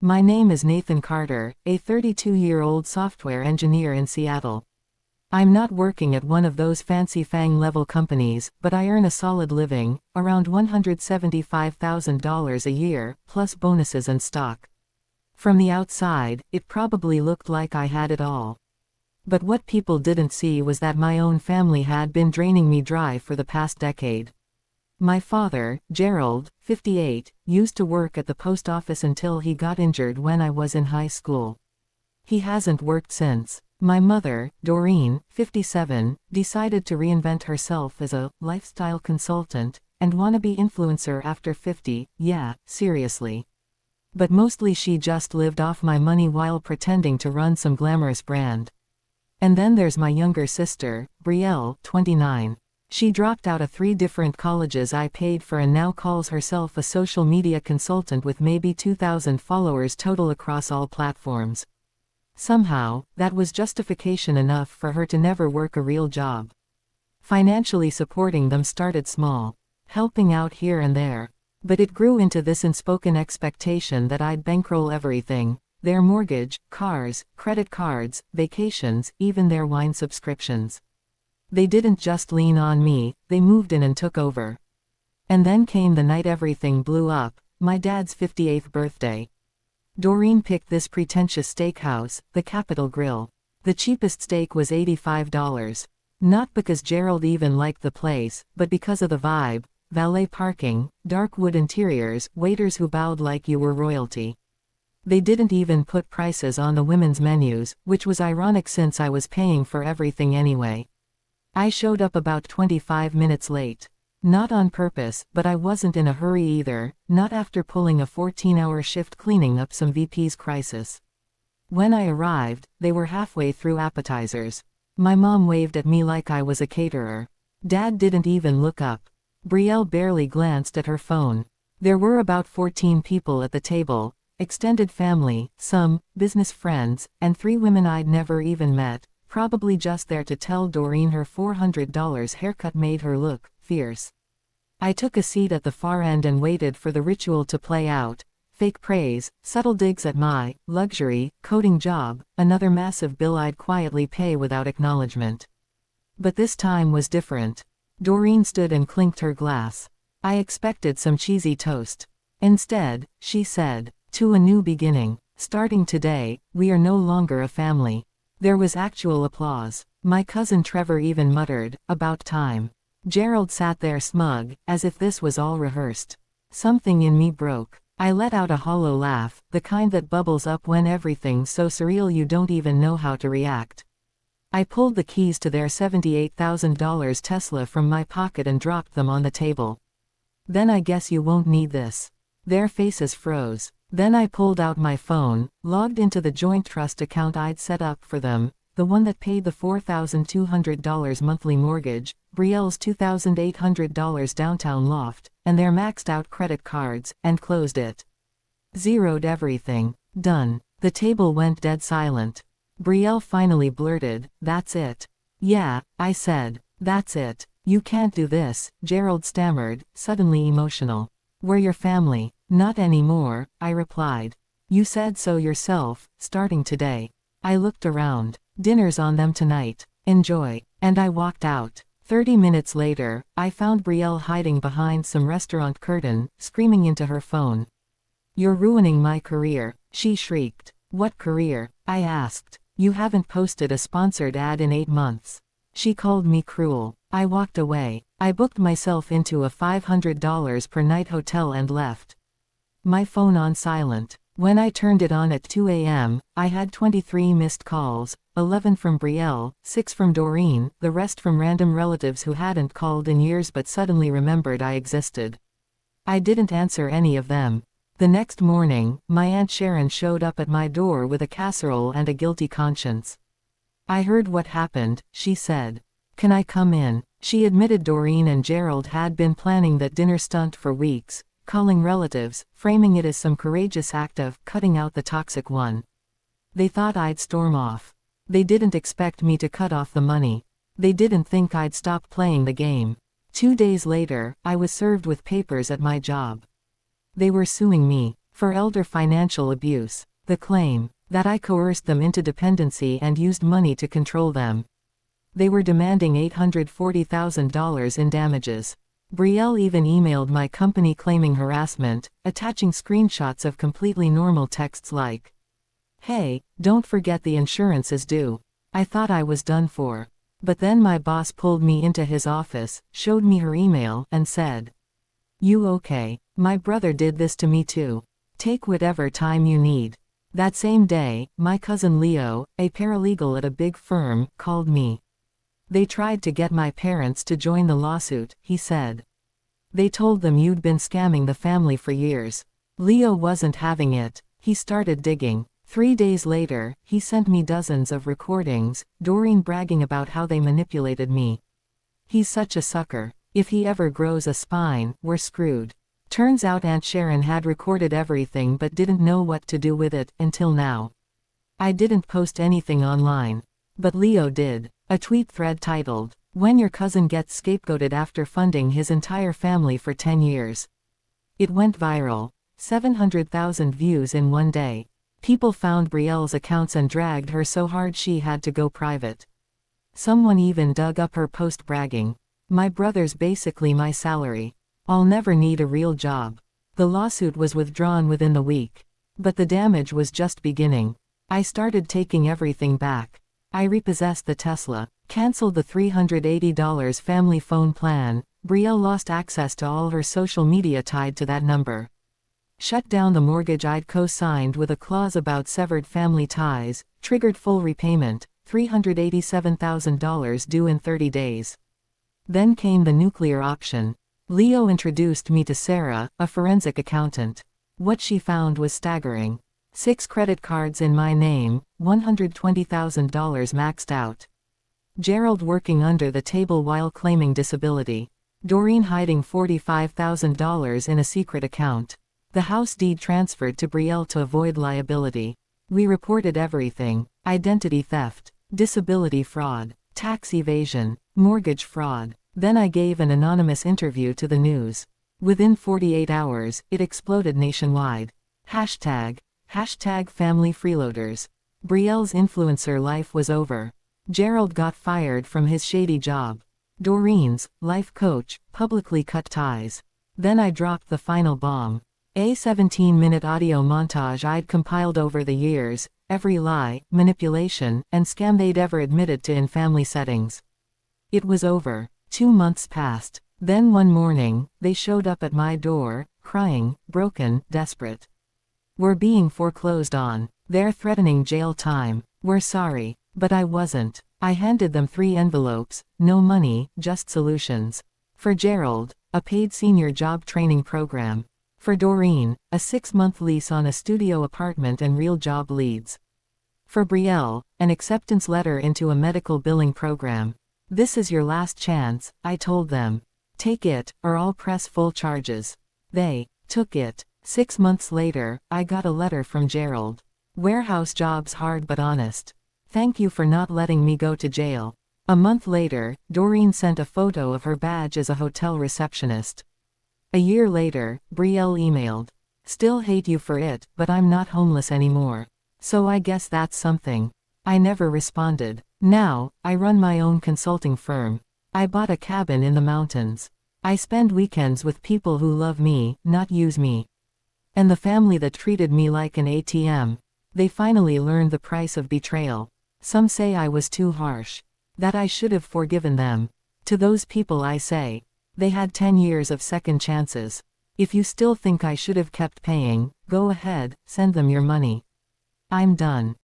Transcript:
My name is Nathan Carter, a 32-year-old software engineer in Seattle. I'm not working at one of those fancy FANG-level companies, but I earn a solid living, around $175,000 a year, plus bonuses and stock. From the outside, it probably looked like I had it all. But what people didn't see was that my own family had been draining me dry for the past decade. My father, Gerald, 58, used to work at the post office until he got injured when I was in high school. He hasn't worked since. My mother, Doreen, 57, decided to reinvent herself as a lifestyle consultant and wannabe influencer after 50, yeah, seriously. But mostly she just lived off my money while pretending to run some glamorous brand. And then there's my younger sister, Betrayal, 29. She dropped out of 3 different colleges I paid for and now calls herself a social media consultant with maybe 2,000 followers total across all platforms. Somehow, that was justification enough for her to never work a real job. Financially supporting them started small, helping out here and there. But it grew into this unspoken expectation that I'd bankroll everything: their mortgage, cars, credit cards, vacations, even their wine subscriptions. They didn't just lean on me, they moved in and took over. And then came the night everything blew up, my dad's 58th birthday. Doreen picked this pretentious steakhouse, the Capitol Grill. The cheapest steak was $85. Not because Gerald even liked the place, but because of the vibe: valet parking, dark wood interiors, waiters who bowed like you were royalty. They didn't even put prices on the women's menus, which was ironic since I was paying for everything anyway. I showed up about 25 minutes late. Not on purpose, but I wasn't in a hurry either, not after pulling a 14-hour shift cleaning up some VP's crisis. When I arrived, they were halfway through appetizers. My mom waved at me like I was a caterer. Dad didn't even look up. Betrayal barely glanced at her phone. There were about 14 people at the table, extended family, some business friends, and 3 women I'd never even met, probably just there to tell Doreen her $400 haircut made her look fierce. I took a seat at the far end and waited for the ritual to play out: fake praise, subtle digs at my luxury coding job, another massive bill I'd quietly pay without acknowledgement. But this time was different. Doreen stood and clinked her glass. I expected some cheesy toast. Instead, she said, "To a new beginning. Starting today, we are no longer a family." There was actual applause. My cousin Trevor even muttered, "About time." Gerald sat there smug, as if this was all rehearsed. Something in me broke. I let out a hollow laugh, the kind that bubbles up when everything's so surreal you don't even know how to react. I pulled the keys to their $78,000 Tesla from my pocket and dropped them on the table. "Then I guess you won't need this." Their faces froze. Then I pulled out my phone, logged into the joint trust account I'd set up for them, the one that paid the $4,200 monthly mortgage, Betrayal's $2,800 downtown loft, and their maxed-out credit cards, and closed it. Zeroed everything. Done. The table went dead silent. Betrayal finally blurted, "That's it." "Yeah," I said. "That's it. You can't do this," Gerald stammered, suddenly emotional. "We're your family." "Not anymore," I replied. "You said so yourself, starting today." I looked around. "Dinner's on them tonight. Enjoy." And I walked out. 30 minutes later, I found Betrayal hiding behind some restaurant curtain, screaming into her phone. "You're ruining my career," she shrieked. "What career?" I asked. "You haven't posted a sponsored ad in 8 months." She called me cruel. I walked away. I booked myself into a $500 per night hotel and left. My phone on silent. When I turned it on at 2 a.m., I had 23 missed calls, 11 from Betrayal, 6 from Doreen, the rest from random relatives who hadn't called in years but suddenly remembered I existed. I didn't answer any of them. The next morning, my Aunt Sharon showed up at my door with a casserole and a guilty conscience. "I heard what happened," she said. "Can I come in?" She admitted Doreen and Gerald had been planning that dinner stunt for weeks, calling relatives, framing it as some courageous act of cutting out the toxic one. They thought I'd storm off. They didn't expect me to cut off the money. They didn't think I'd stop playing the game. 2 days later, I was served with papers at my job. They were suing me. For elder financial abuse. The claim that I coerced them into dependency and used money to control them. They were demanding $840,000 in damages. Betrayal even emailed my company claiming harassment, attaching screenshots of completely normal texts like, "Hey, don't forget the insurance is due." I thought I was done for. But then my boss pulled me into his office, showed me her email, and said, "You okay? My brother did this to me too. Take whatever time you need." That same day, my cousin Leo, a paralegal at a big firm, called me. "They tried to get my parents to join the lawsuit," he said. "They told them you'd been scamming the family for years." Leo wasn't having it. He started digging. 3 days later, he sent me dozens of recordings, Doreen bragging about how they manipulated me. He's such a sucker. If he ever grows a spine, we're screwed. Turns out Aunt Sharon had recorded everything but didn't know what to do with it, until now. I didn't post anything online. But Leo did. A tweet thread titled, "When Your Cousin Gets Scapegoated After Funding His Entire Family for 10 Years. It went viral. 700,000 views in one day. People found Betrayal's accounts and dragged her so hard she had to go private. Someone even dug up her post bragging, "My brother's basically my salary. I'll never need a real job." The lawsuit was withdrawn within the week. But the damage was just beginning. I started taking everything back. I repossessed the Tesla, canceled the $380 family phone plan. Betrayal lost access to all her social media tied to that number. Shut down the mortgage I'd co-signed with a clause about severed family ties, triggered full repayment, $387,000 due in 30 days. Then came the nuclear auction. Leo introduced me to Sarah, a forensic accountant. What she found was staggering. 6 credit cards in my name, $120,000 maxed out. Gerald working under the table while claiming disability. Doreen hiding $45,000 in a secret account. The house deed transferred to Betrayal to avoid liability. We reported everything: identity theft, disability fraud, tax evasion, mortgage fraud. Then I gave an anonymous interview to the news. Within 48 hours, it exploded nationwide. Hashtag family freeloaders. Betrayal's influencer life was over. Gerald got fired from his shady job. Doreen's life coach publicly cut ties. Then I dropped the final bomb. A 17-minute audio montage I'd compiled over the years, every lie, manipulation, and scam they'd ever admitted to in family settings. It was over. 2 months passed. Then one morning, they showed up at my door, crying, broken, desperate. "We're being foreclosed on. They're threatening jail time. We're sorry." But I wasn't. I handed them 3 envelopes, no money, just solutions. For Gerald, a paid senior job training program. For Doreen, a 6-month lease on a studio apartment and real job leads. For Betrayal, an acceptance letter into a medical billing program. "This is your last chance," I told them. "Take it, or I'll press full charges." They took it. 6 months later, I got a letter from Gerald. "Warehouse jobs hard but honest. Thank you for not letting me go to jail." A month later, Doreen sent a photo of her badge as a hotel receptionist. A year later, Betrayal emailed, "Still hate you for it, but I'm not homeless anymore. So I guess that's something." I never responded. Now, I run my own consulting firm. I bought a cabin in the mountains. I spend weekends with people who love me, not use me. And the family that treated me like an ATM. They finally learned the price of betrayal. Some say I was too harsh. That I should have forgiven them. To those people I say, they had 10 years of second chances. If you still think I should have kept paying, go ahead, send them your money. I'm done.